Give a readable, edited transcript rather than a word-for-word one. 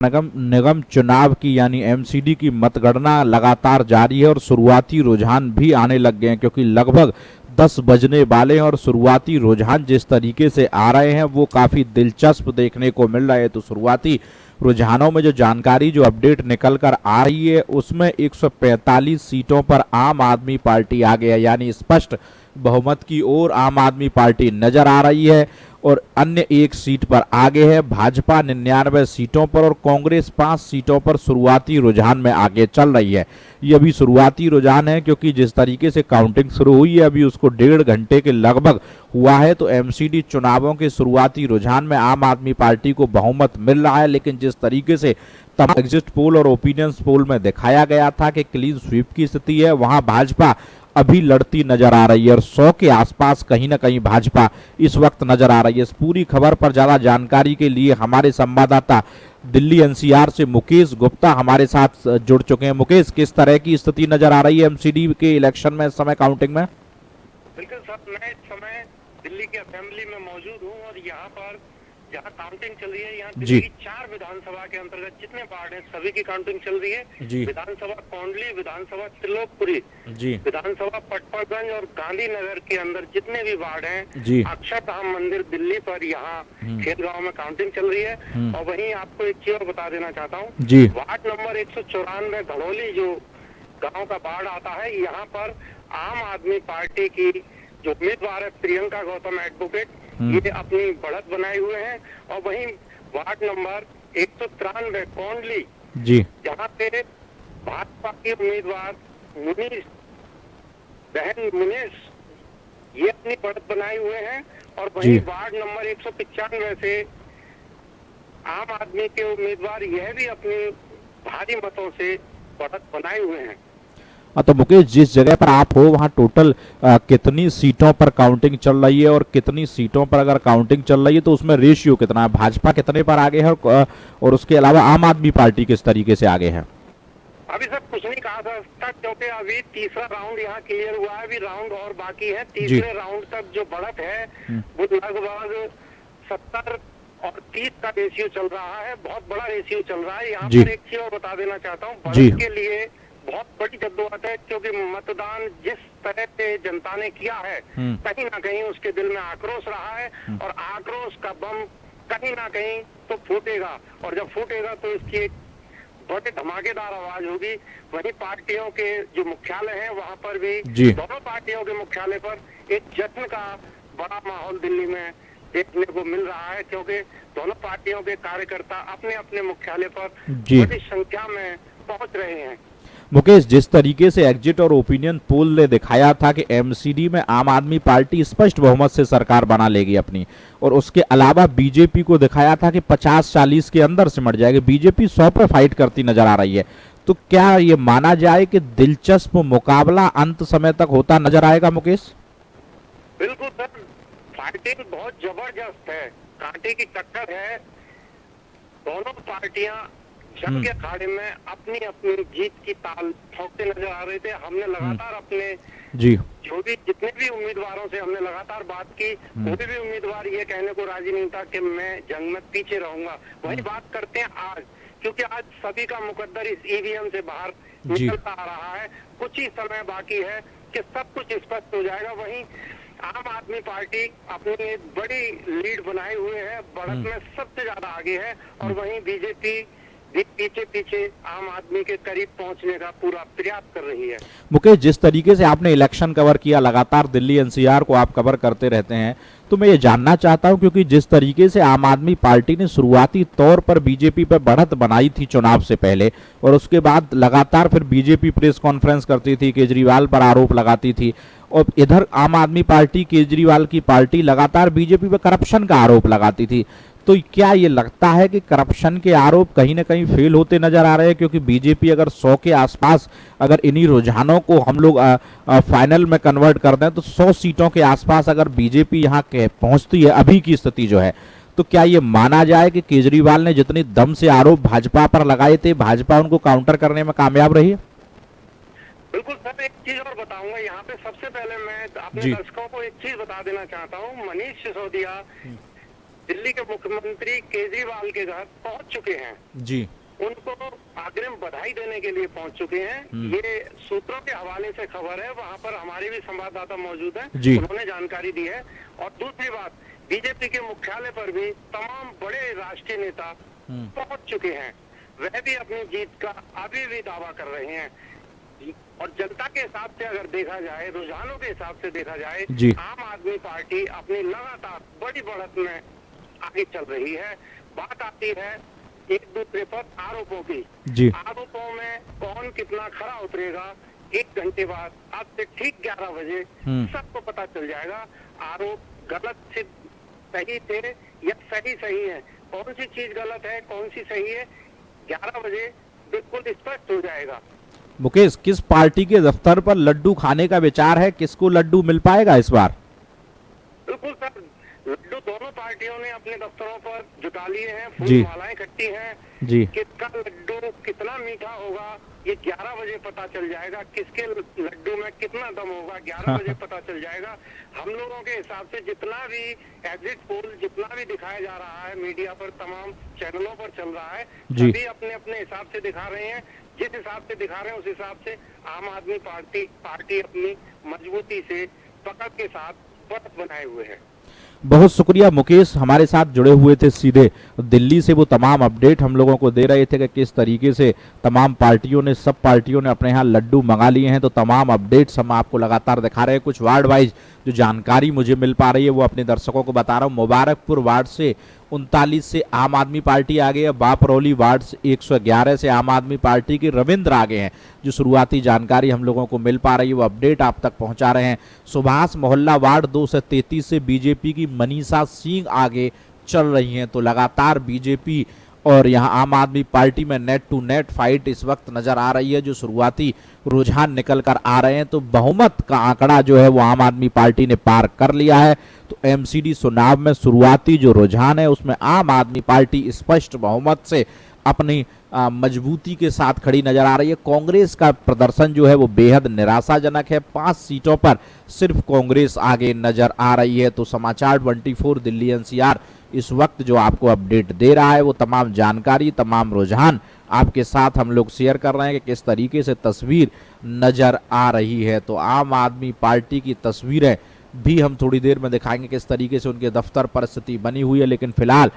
नगम निगम चुनाव की यानी एमसीडी की मतगणना लगातार जारी है और शुरुआती रुझान भी आने लग गए हैं, क्योंकि लगभग 10 बजने वाले हैं और शुरुआती रुझान जिस तरीके से आ रहे हैं वो काफ़ी दिलचस्प देखने को मिल रहे हैं। तो शुरुआती रुझानों में जो जानकारी, जो अपडेट निकल कर आ रही है, उसमें 145 सीटों पर आम आदमी पार्टी आगे है, यानी स्पष्ट बहुमत की ओर आम आदमी पार्टी नजर आ रही है। और अन्य एक सीट पर आगे है भाजपा 99 सीटों पर और कांग्रेस 5 सीटों पर शुरुआती रुझान में आगे चल रही है। ये अभी शुरुआती रुझान है, क्योंकि जिस तरीके से काउंटिंग शुरू हुई है अभी उसको 1.5 घंटे के लगभग हुआ है। तो एमसीडी चुनावों के शुरुआती रुझान में आम आदमी पार्टी को बहुमत मिल रहा है, लेकिन जिस तरीके से तमाम एग्जिट पोल और ओपिनियंस पोल में दिखाया गया था कि क्लीन स्वीप की स्थिति है, वहां भाजपा अभी लड़ती नजर आ रही है और 100 के आसपास कहीं ना कहीं भाजपा इस वक्त नजर आ रही है। इस पूरी खबर पर ज्यादा जानकारी के लिए हमारे संवाददाता दिल्ली एनसीआर से मुकेश गुप्ता हमारे साथ जुड़ चुके हैं। मुकेश, किस तरह की स्थिति नजर आ रही है एमसीडी के इलेक्शन में इस समय काउंटिंग में? बिल्कुल सर, मैं इस समय दिल्ली के असेंबली में मौजूद हूँ और यहाँ पर जहाँ काउंटिंग चल रही है, यहाँ दिल्ली की 4 विधानसभा के अंतर्गत जितने वार्ड हैं सभी की काउंटिंग चल रही है। विधानसभा कौंडली, विधानसभा त्रिलोकपुरी, विधानसभा पटपागंज और गांधीनगर के अंदर जितने भी वार्ड हैं, अक्षरधाम मंदिर दिल्ली पर यहाँ खेलगांव में काउंटिंग चल रही है। और वहीं आपको एक चीज और बता देना चाहता हूँ, वार्ड नंबर 194 घड़ोली जो गाँव का वार्ड आता है, यहाँ पर आम आदमी पार्टी की जो उम्मीदवार है प्रियंका गौतम एडवोकेट, ये अपनी बढ़त बनाए हुए हैं। और वहीं वार्ड नंबर 193 कौंडली जहाँ पे भाजपा के उम्मीदवार मुनीश ये अपनी बढ़त बनाए हुए हैं। और वहीं वार्ड नंबर 195 से आम आदमी के उम्मीदवार यह भी अपनी भारी मतों से बढ़त बनाए हुए हैं। तो मुकेश, जिस जगह पर आप हो वहाँ टोटल कितनी सीटों पर काउंटिंग चल रही है और कितनी सीटों पर अगर काउंटिंग चल रही है तो उसमें रेशियो कितना है? भाजपा कितने पर आगे है और उसके अलावा आम आदमी पार्टी किस तरीके से आगे है? अभी सर कुछ नहीं कहा था तक, क्योंकि अभी तीसरा राउंड यहाँ क्लियर हुआ है, अभी राउंड और बाकी है। तीसरे राउंड तक जो बढ़त है वो लगभग 70 और 30 का रेशियो चल रहा है। बहुत बड़ा रेशियो चल रहा है। यहाँ पर एक चीज और बता देना चाहता हूँ, बढ़त के लिए बहुत बड़ी जद्दोजहद है, क्योंकि मतदान जिस तरह से जनता ने किया है कहीं ना कहीं उसके दिल में आक्रोश रहा है और आक्रोश का बम कहीं ना कहीं तो फूटेगा और जब फूटेगा तो इसकी बड़ी धमाकेदार आवाज होगी। वहीं पार्टियों के जो मुख्यालय हैं वहां पर भी दोनों पार्टियों के मुख्यालय पर एक जश्न का बड़ा माहौल दिल्ली में देखने को मिल रहा है, क्योंकि दोनों पार्टियों के कार्यकर्ता अपने अपने मुख्यालय पर बड़ी संख्या में पहुंच रहे हैं। मुकेश, जिस तरीके से एग्जिट और ओपिनियन पोल ने दिखाया था कि एमसीडी में आम आदमी पार्टी स्पष्ट बहुमत से सरकार बना लेगी अपनी, और उसके अलावा बीजेपी को दिखाया था कि 50-40 के अंदर सिमट जाएगी, बीजेपी 100 पर फाइट करती नजर आ रही है, तो क्या ये माना जाए कि दिलचस्प मुकाबला अंत समय तक होता नजर आएगा? मुकेश, बिल्कुल सर, फाइटिंग बहुत जबरदस्त है, कांटे की टक्कर है। दोनों पार्टियां जंग के अखाड़े में अपनी अपनी जीत की ताल ठोकते नजर आ रहे थे। हमने लगातार अपने जो भी जितने भी उम्मीदवारों से हमने लगातार बात की, कोई भी उम्मीदवार ये कहने को राजी नहीं था कि मैं जंग में पीछे रहूंगा। वही बात करते हैं आज, क्योंकि आज सभी का मुकद्दर इस ईवीएम से बाहर निकलता आ रहा है। कुछ ही समय बाकी है कि सब कुछ स्पष्ट हो जाएगा। वहीं आम आदमी पार्टी अपनी एक बड़ी लीड बनाए हुए है, बढ़त में सबसे ज्यादा आगे है। और वहीं बीजेपी पीछे पीछे आम आदमी के करीब पहुंचने का पूरा प्रयास कर रही है। मुकेश, जिस तरीके से आपने इलेक्शन कवर किया, लगातार दिल्ली एनसीआर को आप कवर करते रहते हैं, तो मैं ये जानना चाहता हूं, क्योंकि जिस तरीके से आम आदमी पार्टी ने शुरुआती तौर पर बीजेपी पर बढ़त बनाई थी चुनाव से पहले, और उसके बाद लगातार फिर बीजेपी प्रेस कॉन्फ्रेंस करती थी, केजरीवाल पर आरोप लगाती थी, और इधर आम आदमी पार्टी, केजरीवाल की पार्टी लगातार बीजेपी पर करप्शन का आरोप लगाती थी, तो क्या ये लगता है कि करप्शन के आरोप कहीं ना कहीं फेल होते नजर आ रहे हैं? क्योंकि बीजेपी अगर 100 के आसपास, अगर इन्हीं रुझानों को हम लोग फाइनल में कन्वर्ट कर दें तो 100 सीटों के आसपास अगर बीजेपी यहाँ पहुंचती है अभी की स्थिति जो है, तो क्या ये माना जाए कि केजरीवाल ने जितनी दम से आरोप भाजपा पर लगाए थे, भाजपा उनको काउंटर करने में कामयाब रही है? बिल्कुल सर, एक चीज और बताऊंगा यहाँ पे। सबसे पहले मैं अपने दर्शकों को एक चीज बता देना चाहता हूँ, मनीष सिसोदिया दिल्ली के मुख्यमंत्री केजरीवाल के घर पहुंच चुके हैं। जी। उनको अग्रिम बधाई देने के लिए पहुंच चुके हैं। ये सूत्रों के हवाले से खबर है, वहां पर हमारे भी संवाददाता मौजूद हैं, उन्होंने जानकारी दी है। और दूसरी बात, बीजेपी के मुख्यालय पर भी तमाम बड़े राष्ट्रीय नेता पहुंच चुके हैं। वह भी अपनी जीत का अभी भी दावा कर रहे हैं। और जनता के हिसाब से अगर देखा जाए, रुझानों के हिसाब से देखा जाए, आम आदमी पार्टी अपनी लगातार बड़ी बढ़त में आगे चल रही है। बात आती है एक दूसरे पर आरोपों की। आरोपों में कौन कितना खरा उतरेगा, 1 घंटे बाद, आज से ठीक 11 बजे सबको पता चल जाएगा। आरोप गलत से सही थे या सही है, कौन सी चीज गलत है, कौन सी सही है, 11 बजे बिल्कुल स्पष्ट हो जाएगा। मुकेश, किस पार्टी के दफ्तर पर लड्डू खाने का विचार है? किसको लड्डू मिल पाएगा इस बार? बिल्कुल सर, लड्डू दोनों पार्टियों ने अपने दफ्तरों पर जुटा लिए हैं, फूल मालाएं इकट्ठी हैं। किसका लड्डू कितना मीठा होगा ये 11 बजे पता चल जाएगा। किसके लड्डू में कितना दम होगा 11 बजे पता चल जाएगा। हम लोगों के हिसाब से जितना भी एग्जिट पोल जितना भी दिखाया जा रहा है मीडिया पर, तमाम चैनलों पर चल रहा है, सभी अपने अपने हिसाब से दिखा रहे हैं। जिस हिसाब से दिखा रहे हैं उस हिसाब से आम आदमी पार्टी अपनी मजबूती से पकड़ के साथ बढ़त बनाए हुए है। बहुत शुक्रिया मुकेश, हमारे साथ जुड़े हुए थे सीधे दिल्ली से। वो तमाम अपडेट हम लोगों को दे रहे थे कि किस तरीके से तमाम पार्टियों ने, सब पार्टियों ने अपने यहाँ लड्डू मंगा लिए हैं। तो तमाम अपडेट्स हम आपको लगातार दिखा रहे हैं। कुछ वार्ड वाइज जो जानकारी मुझे मिल पा रही है वो अपने दर्शकों को बता रहा हूँ। मुबारकपुर वार्ड से 39 से आम आदमी पार्टी आगे है। बापरौली वार्ड से 111 से आम आदमी पार्टी के रविंद्र आगे हैं। जो शुरुआती जानकारी हम लोगों को मिल पा रही है वो अपडेट आप तक पहुंचा रहे हैं। सुभाष मोहल्ला वार्ड 233 से बीजेपी की मनीषा सिंह आगे चल रही हैं। तो लगातार बीजेपी और यहां आम आदमी पार्टी में नेट टू नेट फाइट इस वक्त नजर आ रही है। जो शुरुआती रुझान निकल कर आ रहे हैं, तो बहुमत का आंकड़ा जो है वो आम आदमी पार्टी ने पार कर लिया है। तो एमसीडी चुनाव में शुरुआती जो रुझान है उसमें आम आदमी पार्टी स्पष्ट बहुमत से अपनी मजबूती के साथ खड़ी नजर आ रही है। कांग्रेस का प्रदर्शन जो है वो बेहद निराशाजनक है। 5 सीटों पर सिर्फ कांग्रेस आगे नजर आ रही है। तो समाचार 24 दिल्ली एनसीआर इस वक्त जो आपको अपडेट दे रहा है वो तमाम जानकारी, तमाम रुझान आपके साथ हम लोग शेयर कर रहे हैं कि किस तरीके से तस्वीर नजर आ रही है। तो आम आदमी पार्टी की तस्वीरें भी हम थोड़ी देर में दिखाएंगे किस तरीके से उनके दफ्तर पर स्थिति बनी हुई है। लेकिन फिलहाल